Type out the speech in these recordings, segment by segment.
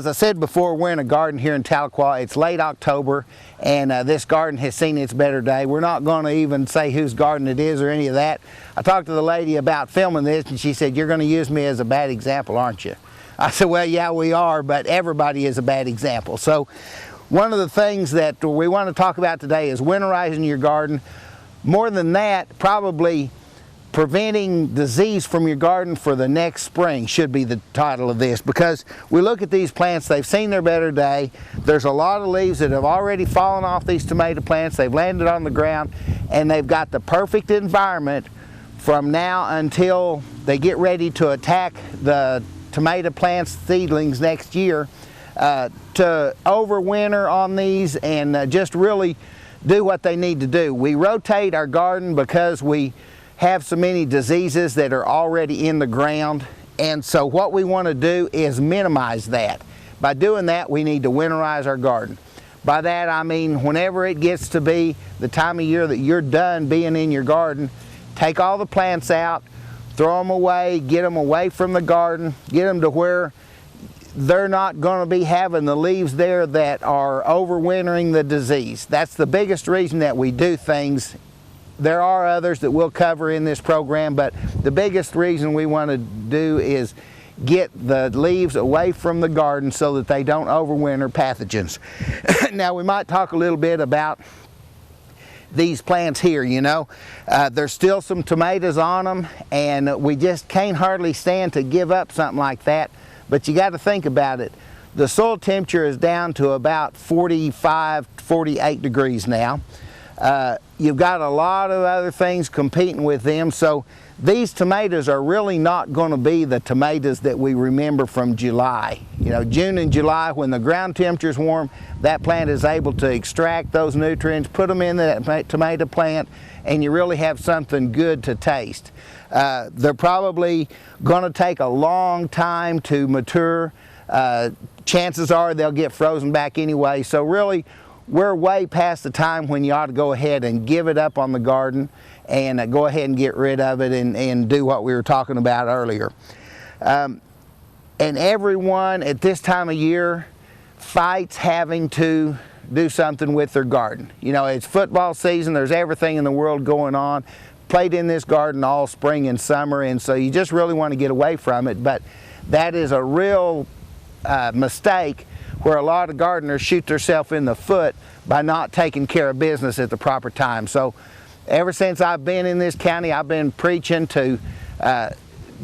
As I said before, we're in a garden here in Tahlequah. It's late October, and this garden has seen its better day. We're not going to even say whose garden it is or any of that. I talked to the lady about filming this, and she said, "You're going to use me as a bad example, aren't you?" I said, "Well, yeah, we are, but everybody is a bad example." So one of the things that we want to talk about today is winterizing your garden. More than that, probably preventing disease from your garden for the next spring should be the title of this, because we look at these plants, they've seen their better day. There's a lot of leaves that have already fallen off these tomato plants. They've landed on the ground, and they've got the perfect environment from now until they get ready to attack the tomato plants seedlings next year, to overwinter on these and just really do what they need to do. We rotate our garden because we have so many diseases that are already in the ground, and so what we want to do is minimize that. By doing that, we need to winterize our garden. By that I mean whenever it gets to be the time of year that you're done being in your garden, take all the plants out, throw them away, get them away from the garden, get them to where they're not going to be having the leaves there that are overwintering the disease. That's the biggest reason that we do things. There are others that we'll cover in this program, but the biggest reason we want to do is get the leaves away from the garden so that they don't overwinter pathogens. Now, we might talk a little bit about these plants here. You know, there's still some tomatoes on them, and we just can't hardly stand to give up something like that. But you got to think about it. The soil temperature is down to about 45, 48 degrees now. You've got a lot of other things competing with them, so these tomatoes are really not going to be the tomatoes that we remember from July. You know, June and July, when the ground temperature is warm, that plant is able to extract those nutrients, put them in that tomato plant, and you really have something good to taste. They're probably going to take a long time to mature. Chances are they'll get frozen back anyway, so really we're way past the time when you ought to go ahead and give it up on the garden and go ahead and get rid of it and do what we were talking about earlier. And everyone at this time of year fights having to do something with their garden. You know, it's football season, there's everything in the world going on. Played in this garden all spring and summer, and so you just really want to get away from it, but that is a real mistake where a lot of gardeners shoot themselves in the foot by not taking care of business at the proper time. So ever since I've been in this county, I've been preaching to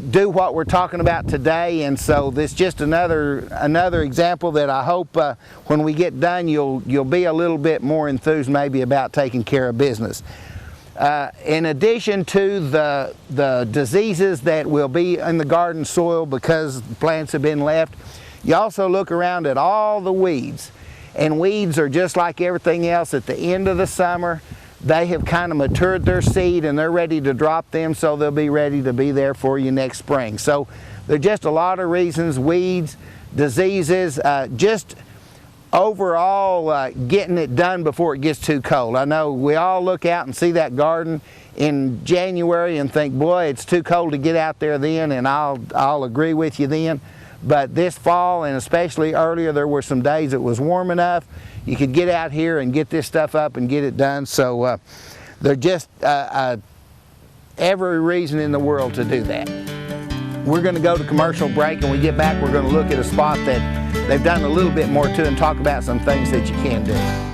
do what we're talking about today, and so this is just another example that I hope when we get done you'll be a little bit more enthused maybe about taking care of business. In addition to the diseases that will be in the garden soil because plants have been left, you also look around at all the weeds. And weeds are just like everything else. At the end of the summer, they have kind of matured their seed and they're ready to drop them, so they'll be ready to be there for you next spring. So there are just a lot of reasons: weeds, diseases, just overall getting it done before it gets too cold. I know we all look out and see that garden in January and think, boy, it's too cold to get out there then, and I'll agree with you then. But this fall, and especially earlier, there were some days it was warm enough you could get out here and get this stuff up and get it done. So there's just every reason in the world to do that. We're going to go to commercial break, and when we get back we're going to look at a spot that they've done a little bit more to and talk about some things that you can do.